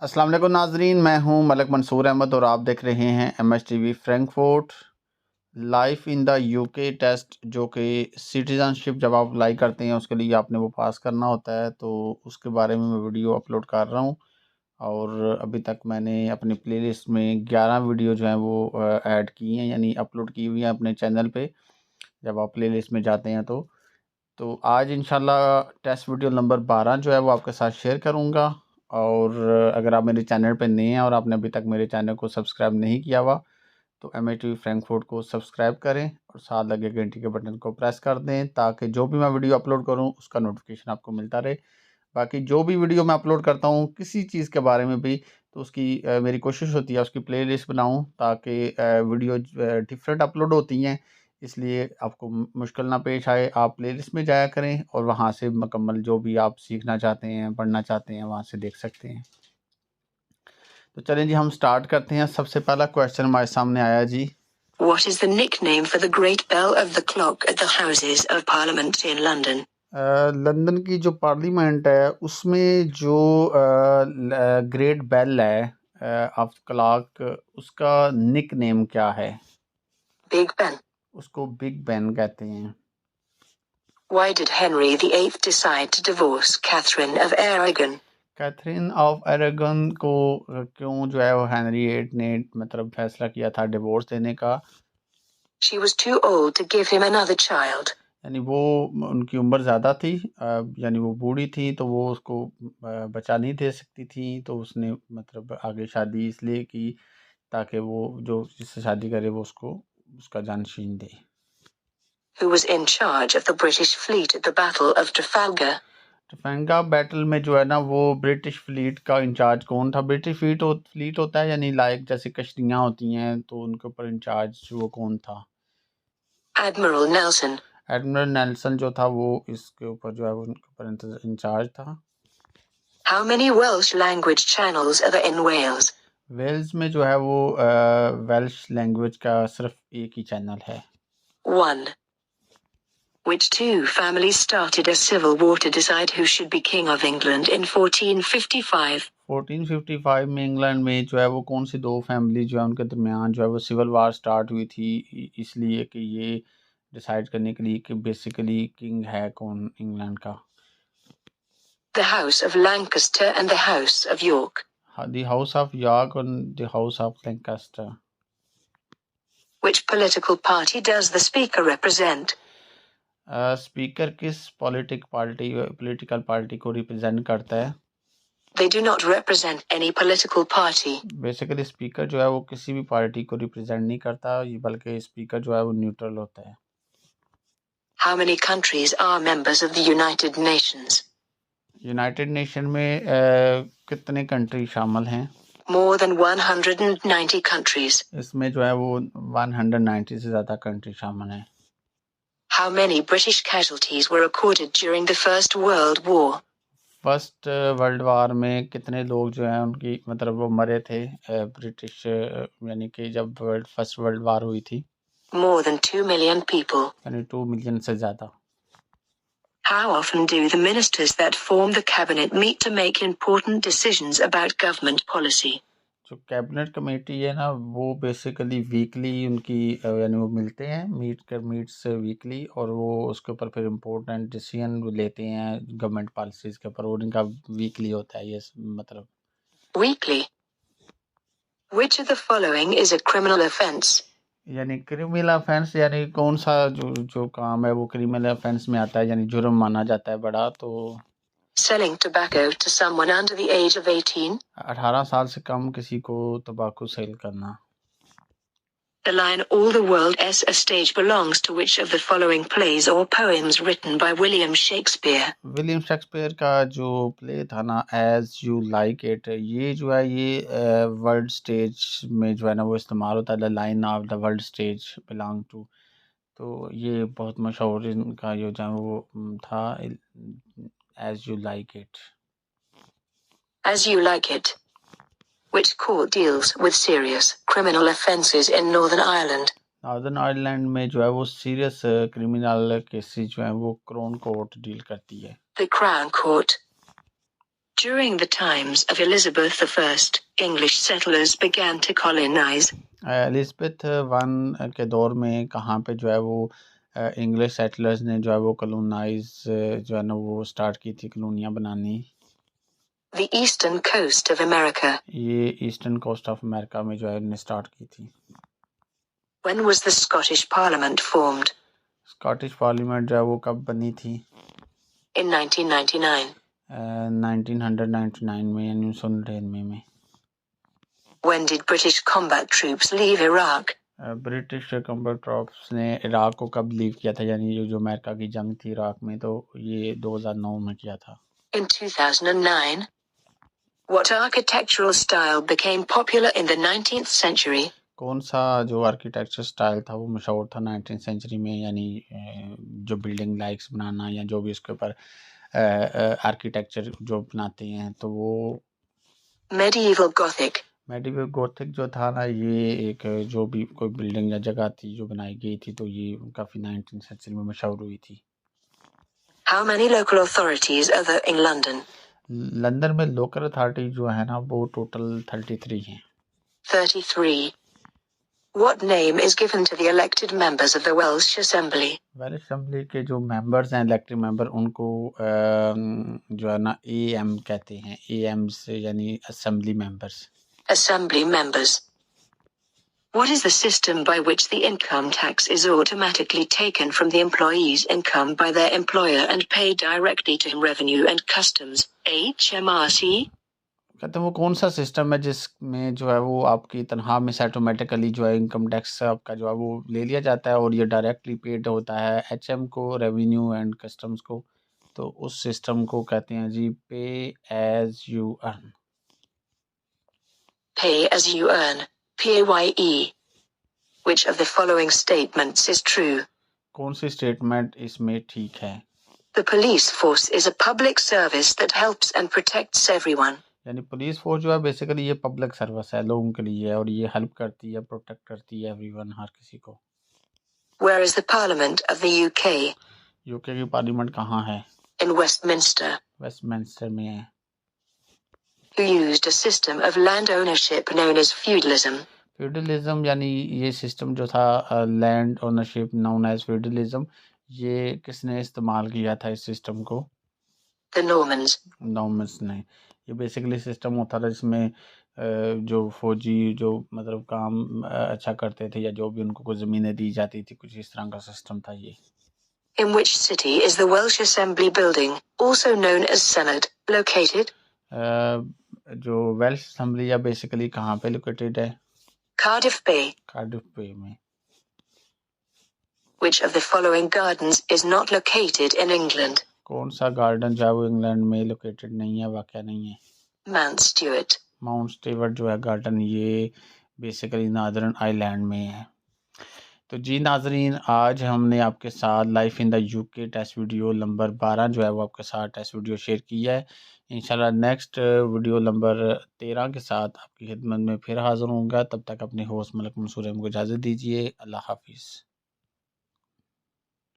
अस्सलाम वालेकुम नाजरीन, मैं हूं मलक मंसूर अहमद और आप देख रहे हैं MHTV Frankfurt life in the UK test, जो कि सिटीज़नशिप जब आप अप्लाई करते हैं उसके लिए आपने वो पास करना होता है। तो उसके बारे में मैं वीडियो अपलोड कर रहा हूं और अभी तक मैंने अपनी प्लेलिस्ट में 11 वीडियो जो हैं वो ऐड की हैं, यानी अपलोड की हुई हैं अपने चैनल पे। जब आप प्लेलिस्ट में जाते हैं तो आज इंशाल्लाह टेस्ट वीडियो नंबर 12 जो है वो आपके साथ शेयर करूंगा। और अगर आप मेरे चैनल पे नए हैं और आपने अभी तक मेरे चैनल को सब्सक्राइब नहीं किया हुआ तो MHTV फ्रैंकफर्ट को सब्सक्राइब करें और साथ लगे घंटी के बटन को प्रेस कर दें ताकि जो भी मैं वीडियो अपलोड करूं उसका नोटिफिकेशन आपको मिलता रहे। बाकी जो भी वीडियो मैं अपलोड करता हूं किसी चीज़ के बारे में भी तो उसकी मेरी कोशिश होती है उसकी प्लेलिस्ट बनाऊं ताकि वीडियो डिफरेंट अपलोड होती हैं, इसलिए आपको मुश्किल ना पेश आए। आप प्लेलिस्ट में जाया करें और वहाँ से मुकम्मल जो भी आप सीखना चाहते हैं पढ़ना चाहते हैं वहाँ से देख सकते हैं। तो चलें जी, हम स्टार्ट करते हैं। सबसे पहला क्वेश्चन हमारे सामने आया जी, What is the nickname for the great bell of the clock at the Houses of Parliament in London? London की जो पार्लियामेंट है उसमें जो ग्रेट बेल है ऑफ क्लॉक, उसका निक नेम क्या है? Big Ben. उसको बिग बेन कहते हैं। Why did Henry VIII decide to divorce Catherine of Aragon? Catherine of Aragon को क्यों जो है वो हेनरी एट ने मतलब फैसला किया था डिवोर्स देने का? She was too old to give him another child. यानी वो उनकी उम्र ज़्यादा थी, यानी वो बूढ़ी थी तो वो उसको बच्चा नहीं दे सकती थी, तो उसने मतलब आगे शादी इसलिए की ताकि वो जो जिससे शादी करे वो उसको उसका जानशीन दे। Who was in charge of the British fleet at the Battle of Trafalgar? Trafalgar battle में जो है ना वो ब्रिटिश फ्लीट का इंचार्ज कौन था? ब्रिटिश फ्लीट होता है यानी लाइक जैसे कश्तियाँ होती हैं, तो उनके ऊपर इंचार्ज वो कौन था? Admiral Nelson. एडमिरल नेल्सन जो था वो इसके ऊपर जो है वो उनके ऊपर इंचार्ज था। How many Welsh language channels are there in Wales? Wales में जो है वो वेल्श लैंग्वेज का सिर्फ एक ही चैनल है। 1. Which two families started a civil war to decide who should be king of England in 1455? 1455 में इंग्लैंड में जो है वो कौन सी दो फैमिली जो है उनके दरमियान जो है वो सिविल वार स्टार्ट हुई थी, इसलिए कि ये डिसाइड करने के लिए कि बेसिकली किंग है कौन इंग्लैंड का? The House of Lancaster and the House of York. The house of York और the house of Lancaster. Which political party does the Speaker represent? Speaker किस पॉलिटिकल पार्टी को रिप्रेजेंट करता है? They do not represent any political party. Basically speaker जो है वो किसी भी पार्टी को रिप्रेजेंट नहीं करता, बल्कि स्पीकर जो है वो न्यूट्रल होता है। How many countries are members of the United Nations? United nation में कितने कंट्री शामिल हैं? More than 190 countries. इसमें जो है वो 190 से ज़्यादा कंट्री शामिल हैं। How many British casualties were recorded during the First World War? First world war में कितने लोग जो हैं उनकी मतलब वो मरे थे ब्रिटिश, यानी कि जब फर्स्ट वर्ल्ड वार हुई थी? More than 2 million people. यानी 2 मिलियन से ज़्यादा। How often do the ministers that form the cabinet meet to make important decisions about government policy? जो कैबिनेट कमेटी है ना वो बेसिकली वीकली उनकी यानी वो मिलते हैं मीट्स वीकली, और वो उसके ऊपर फिर इम्पोर्टेंट डिसीजन लेते हैं गवर्नमेंट पॉलिसीज़ के ऊपर, और इनका वीकली होता है ये मतलब। Weekly. Which of the following is a criminal offence? यानी क्रिमिनल ऑफेंस यानी कौन सा जो काम है वो क्रिमिनल ऑफेंस में आता है, यानी जुर्म माना जाता है बड़ा। तो Selling tobacco to someone under the age of 18. 18 साल से कम किसी को तंबाकू सेल करना। The line "All the world is a stage" belongs to which of the following plays or poems written by William Shakespeare? William Shakespeare का जो play था ना एज यू लाइक इट, ये जो है ये वर्ल्ड स्टेज में जो है ना वो इस्तेमाल होता है। The line of the world stage belong to, तो ये बहुत मशहूर इनका जो है वो था as you like it. As You Like It. Which court deals with serious criminal offences in Northern Ireland? Northern Ireland में जो है वो सीरियस क्रिमिनल केसेस जो है वो क्राउन कोर्ट डील करती है। The Crown Court. During the times of Elizabeth I, English settlers began to colonize. Elizabeth one के दौर में कहाँ पे जो है वो इंग्लिश सेटलर्स ने जो है वो कॉलोनाइज जो है ना वो स्टार्ट की थी कॉलोनियाँ बनानी। The eastern coast of America. ये ईस्टर्न कोस्ट ऑफ अमेरिका में जो है इन्हें स्टार्ट की थी। When was the Scottish Parliament formed? Scottish parliament जो है वो कब बनी थी? In 1999. 1999 में यानी 1999 में। When did British combat troops leave Iraq? British combat troops ने इराक को कब लीव किया था, यानी ये जो अमेरिका की जंग थी इराक में, तो ये 2009 में किया था। In 2009. What architectural style became popular in the 19th century? कौन सा जो आर्किटेक्चर स्टाइल था वो मशहूर था 19th सेंचुरी में, यानी जो बिल्डिंग लाइक्स बनाना या जो भी उसके ऊपर आर्किटेक्चर जो बनाते हैं तो वो Medieval Gothic. मेडिवल गोथिक जो था ना, ये एक जो भी कोई बिल्डिंग या जगह थी जो बनाई गई थी तो ये काफ़ी 19th सेंचुरी में मशहूर हुई थी। How many local authorities are there in London? London में लोकल अथॉरिटी जो है ना वो टोटल 33 हैं। 33. What name is given to the elected members of the Welsh Assembly? Welsh assembly के जो मेंबर्स हैं इलेक्टेड मेंबर, उनको जो है ना AM कहते हैं। AM से यानी assembly members. Assembly members. What is the system by which the income tax is automatically taken from the employee's income by their employer and paid directly to him? Revenue and Customs, HMRC. कहते हैं वो कौन सा system है जिसमें जो है वो आपकी तनख्वाह में से ऑटोमेटिकली जो है इनकम टैक्स आपका जो है वो ले लिया जाता है और ये डायरेक्टली पेड होता है HM को, रेवेन्यू एंड कस्टम्स को। तो उस सिस्टम को कहते हैं जी pay as you earn. Pay as you earn, PAYE. Which of the following statements is true? कौन सी स्टेटमेंट इसमें ठीक है? The police force is a public service that helps and protects everyone. यानी पुलिस फोर्स जो है basically ये public service है, लोगों के लिए है और ये हेल्प करती है, प्रोटेक्ट करती है एवरीवन, हर किसी को। Where is the Parliament of the UK? UK की पार्लियामेंट कहाँ है? In Westminster. वेस्टमिंस्टर में है। Who used a system of land ownership known as feudalism? Feudalism यानी ये सिस्टम जो था land ownership known as feudalism, ये किसने इस्तेमाल किया था इस सिस्टम को? The Normans. नॉर्मन्स ने। ये बेसिकली सिस्टम होता था जिसमें जो फौजी जो मतलब काम अच्छा करते थे या जो भी उनको कुछ ज़मीनें दी जाती थी, कुछ इस तरह का सिस्टम था ये। In which city is the Welsh Assembly building, also known as Senate, located? जो वेल्श असेंबली या बेसिकली कहाँ पे लोकेटेड है? Cardiff Bay. कार्डिफ बे में। Which of the following gardens is not located in England? कौन सा गार्डन जो है वो इंग्लैंड में लोकेटेड नहीं है, वाक़या नहीं है? Mount Stuart. माउंट स्टीवर्ट जो है गार्डन ये बेसिकली नॉर्दर्न आयरलैंड में है। तो जी नाजरीन, आज हमने आपके साथ life in the UK test video number 12 जो है वो आपके साथ टेस्ट वीडियो शेयर किया है। इंशाल्लाह नेक्स्ट वीडियो नंबर 13 के साथ आपकी खिदमत में फिर हाज़िर होऊंगा। तब तक अपने होस्ट मलिक मंसूर को इजाज़त दीजिए। अल्लाह हाफिज़।